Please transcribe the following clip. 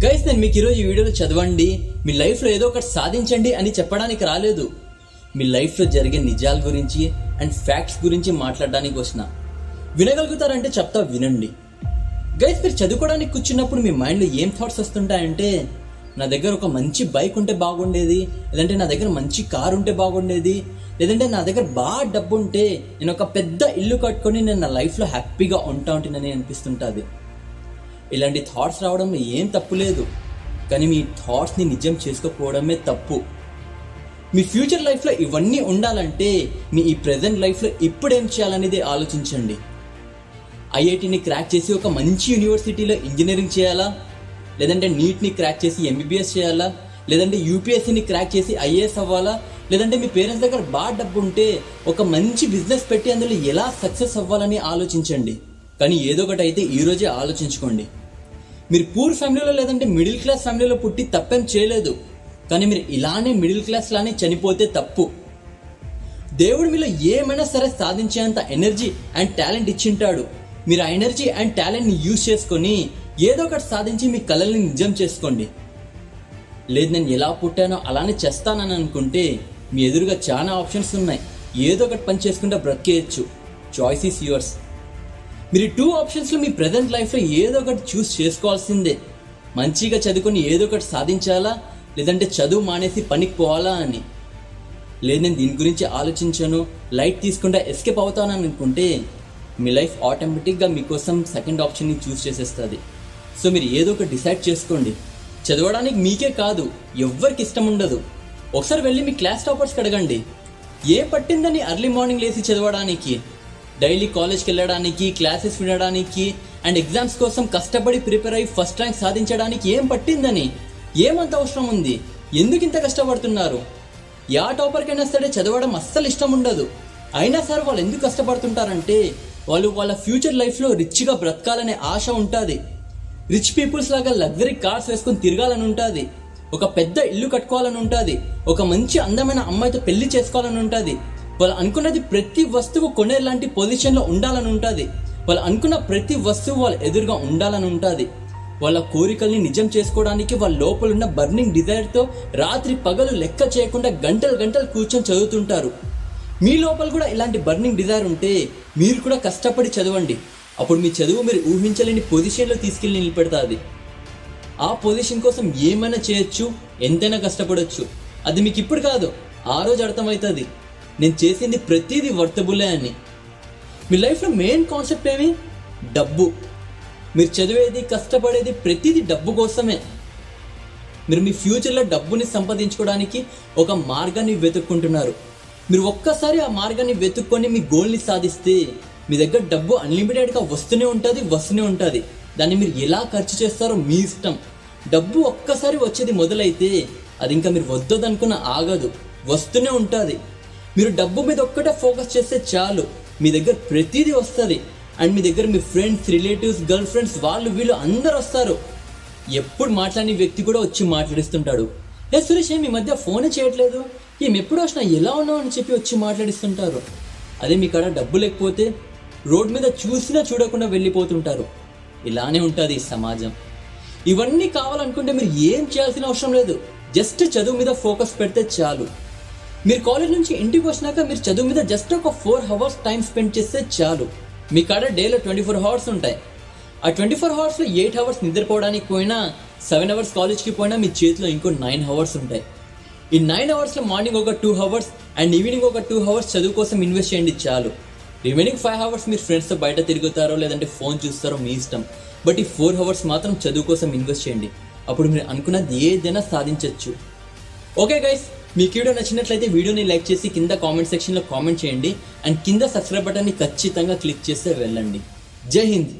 Guys, నేను మీకు ఈరోజు ఈ వీడియోలో చదవండి, మీ లైఫ్లో ఏదో ఒకటి సాధించండి అని చెప్పడానికి రాలేదు. మీ లైఫ్లో జరిగే నిజాల గురించి అండ్ ఫ్యాక్ట్స్ గురించి మాట్లాడడానికి వచ్చిన. వినగలుగుతారంటే చెప్తా, వినండి. గైస్, మీరు చదువుకోవడానికి కూర్చున్నప్పుడు మీ మైండ్లో ఏం థాట్స్ వస్తుంటాయంటే, నా దగ్గర ఒక మంచి బైక్ ఉంటే బాగుండేది, లేదంటే నా దగ్గర మంచి కారు ఉంటే బాగుండేది, లేదంటే నా దగ్గర బాగా డబ్బు ఉంటే నేను ఒక పెద్ద ఇల్లు కట్టుకొని నేను నా లైఫ్లో హ్యాపీగా ఉంటానని అనిపిస్తుంటుంది. ఇలాంటి థాట్స్ రావడంలో ఏం తప్పు లేదు, కానీ మీ థాట్స్ని నిజం చేసుకోకపోవడమే తప్పు. మీ ఫ్యూచర్ లైఫ్లో ఇవన్నీ ఉండాలంటే మీ ఈ ప్రెజెంట్ లైఫ్లో ఇప్పుడేం చేయాలనేది ఆలోచించండి. ఐఐటిని క్రాక్ చేసి ఒక మంచి యూనివర్సిటీలో ఇంజనీరింగ్ చేయాలా, లేదంటే నీట్ని క్రాక్ చేసి ఎంబీబీఎస్ చేయాలా, లేదంటే యూపీఎస్సీని క్రాక్ చేసి ఐఏఎస్ అవ్వాలా, లేదంటే మీ పేరెంట్స్ దగ్గర బాగా డబ్బు ఉంటే ఒక మంచి బిజినెస్ పెట్టి అందులో ఎలా సక్సెస్ అవ్వాలని ఆలోచించండి. కానీ ఏదో ఒకటి అయితే ఈరోజే ఆలోచించుకోండి. మీరు పూర్ ఫ్యామిలీలో లేదంటే మిడిల్ క్లాస్ ఫ్యామిలీలో పుట్టి తప్పేం చేయలేదు, కానీ మీరు ఇలానే మిడిల్ క్లాస్ లానే చనిపోతే తప్పు. దేవుడు మీలో ఏమైనా సరే సాధించేంత ఎనర్జీ అండ్ టాలెంట్ ఇచ్చింటాడు. మీరు ఆ ఎనర్జీ అండ్ టాలెంట్ని యూజ్ చేసుకొని ఏదో ఒకటి సాధించి మీ కలల్ని నిజం చేసుకోండి. లేదు నేను ఎలా పుట్టానో అలానే చేస్తానని అనుకుంటే మీ ఎదురుగా చాలా ఆప్షన్స్ ఉన్నాయి. ఏదో ఒకటి పని చేసుకుంటే బ్రతికేయచ్చు. Choice is yours. మీరు 2 ఆప్షన్స్లో మీ ప్రజెంట్ లైఫ్లో ఏదో ఒకటి చూస్ చేసుకోవాల్సిందే. మంచిగా చదువుకొని ఏదో ఒకటి సాధించాలా, లేదంటే చదువు మానేసి పనికి పోవాలా అని. లేదు నేను దీని గురించి ఆలోచించాను, లైట్ తీసుకుంటే ఎస్కేప్ అవుతానని అనుకుంటే మీ లైఫ్ ఆటోమేటిక్గా మీకోసం సెకండ్ ఆప్షన్ని చూస్ చేసేస్తుంది. సో మీరు ఏదో ఒకటి డిసైడ్ చేసుకోండి. చదవడానికి మీకే కాదు, ఎవ్వరికి ఇష్టం ఉండదు. ఒకసారి వెళ్ళి మీ క్లాస్ టాపర్స్కి అడగండి, ఏ పట్టిందని ఎర్లీ మార్నింగ్ లేసి చదవడానికి, డైలీ కాలేజ్కి వెళ్ళడానికి, క్లాసెస్ వినడానికి అండ్ ఎగ్జామ్స్ కోసం కష్టపడి ప్రిపేర్ అయ్యి ఫస్ట్ ర్యాంక్ సాధించడానికి ఏం పట్టిందని, ఏమంత అవసరం ఉంది, ఎందుకు ఇంత కష్టపడుతున్నారు? యా టాపర్కైనా సరే చదవడం అస్సలు ఇష్టం ఉండదు. అయినా సరే వాళ్ళు ఎందుకు కష్టపడుతుంటారంటే వాళ్ళు వాళ్ళ ఫ్యూచర్ లైఫ్లో రిచ్గా బ్రతకాలనే ఆశ ఉంటుంది. రిచ్ పీపుల్స్ లాగా లగ్జరీ కార్స్ వేసుకొని తిరగాలని ఉంటుంది, ఒక పెద్ద ఇల్లు కట్టుకోవాలని ఉంటుంది, ఒక మంచి అందమైన అమ్మాయితో పెళ్లి చేసుకోవాలని ఉంటుంది. వాళ్ళు అనుకున్నది ప్రతి వస్తువు కొనేలాంటి పొజిషన్లో ఉండాలని ఉంటుంది. వాళ్ళు అనుకున్న ప్రతి వస్తువు వాళ్ళ ఎదురుగా ఉండాలని ఉంటుంది. వాళ్ళ కోరికల్ని నిజం చేసుకోవడానికి వాళ్ళ లోపల ఉన్న బర్నింగ్ డిజైర్తో రాత్రి పగలు లెక్క చేయకుండా గంటలు గంటలు కూర్చొని చదువుతుంటారు. మీ లోపల కూడా ఇలాంటి బర్నింగ్ డిజైర్ ఉంటే మీరు కూడా కష్టపడి చదవండి. అప్పుడు మీ చదువు మీరు ఊహించలేని పొజిషన్లో తీసుకెళ్ళి నిలబెడతాది. ఆ పొజిషన్ కోసం ఏమైనా చేయొచ్చు, ఎంతైనా కష్టపడవచ్చు. అది మీకు ఇప్పుడు కాదు, ఆ రోజు అర్థమవుతుంది నేను చేసింది ప్రతిదీ వర్తబులే అని. మీ లైఫ్లో మెయిన్ కాన్సెప్ట్ ఏమి? డబ్బు. మీరు చదివేది, కష్టపడేది ప్రతిదీ డబ్బు కోసమే. మీరు మీ ఫ్యూచర్లో డబ్బుని సంపాదించుకోవడానికి ఒక మార్గాన్ని వెతుక్కుంటున్నారు. మీరు ఒక్కసారి ఆ మార్గాన్ని వెతుక్కొని మీ గోల్ని సాధిస్తే మీ దగ్గర డబ్బు అన్లిమిటెడ్గా వస్తూనే ఉంటుంది. దాన్ని మీరు ఎలా ఖర్చు చేస్తారో మీ ఇష్టం. డబ్బు ఒక్కసారి వచ్చేది మొదలైతే అది ఇంకా మీరు వద్దదనుకున్న ఆగదు, వస్తూనే ఉంటుంది. మీరు డబ్బు మీద ఒక్కటే ఫోకస్ చేస్తే చాలు, మీ దగ్గర ప్రతిదీ వస్తుంది. అండ్ మీ దగ్గర మీ ఫ్రెండ్స్, రిలేటివ్స్, గర్ల్ ఫ్రెండ్స్, వాళ్ళు వీళ్ళు అందరు వస్తారు. ఎప్పుడు మాట్లాడిన వ్యక్తి కూడా వచ్చి మాట్లాడిస్తుంటాడు. సురేష్ మీ మధ్య ఫోనే చేయట్లేదు, ఎప్పుడు వచ్చినా ఎలా ఉన్నావు అని చెప్పి వచ్చి మాట్లాడిస్తుంటారు. అదే మీ కాడ డబ్బు లేకపోతే రోడ్ మీద చూసినా చూడకుండా వెళ్ళిపోతుంటారు. ఇలానే ఉంటుంది ఈ సమాజం. ఇవన్నీ కావాలనుకుంటే మీరు ఏం చేయాల్సిన అవసరం లేదు, జస్ట్ చదువు మీద ఫోకస్ పెడితే చాలు. మీరు కాలేజ్ నుంచి ఇంటికి వచ్చినాక మీరు చదువు మీద జస్ట్ ఒక 4 hours టైం స్పెండ్ చేస్తే చాలు. మీ కాడ డేలో 24 hours ఉంటాయి. ఆ 24 hoursలో 8 hours నిద్రపోవడానికి పోయినా, 7 hours కాలేజ్కి పోయినా మీ చేతిలో ఇంకో 9 hours ఉంటాయి. ఈ 9 hoursలో మార్నింగ్ ఒక 2 hours అండ్ ఈవినింగ్ ఒక 2 hours చదువు కోసం ఇన్వెస్ట్ చేయండి చాలు. రిమైనింగ్ 5 hours మీరు ఫ్రెండ్స్తో బయట తిరుగుతారో లేదంటే ఫోన్ చూస్తారో మీ ఇష్టం. బట్ ఈ 4 hours మాత్రం చదువు కోసం ఇన్వెస్ట్ చేయండి. అప్పుడు మీరు అనుకున్నది ఏదైనా సాధించవచ్చు. ఓకే గైస్, మీకు వీడియో నచ్చినట్లయితే వీడియోని లైక్ చేసి కింద కామెంట్ సెక్షన్లో కామెంట్ చేయండి. అండ్ కింద సబ్స్క్రైబ్ బటన్ని ఖచ్చితంగా క్లిక్ చేస్తే వెళ్ళండి. జై హింద్.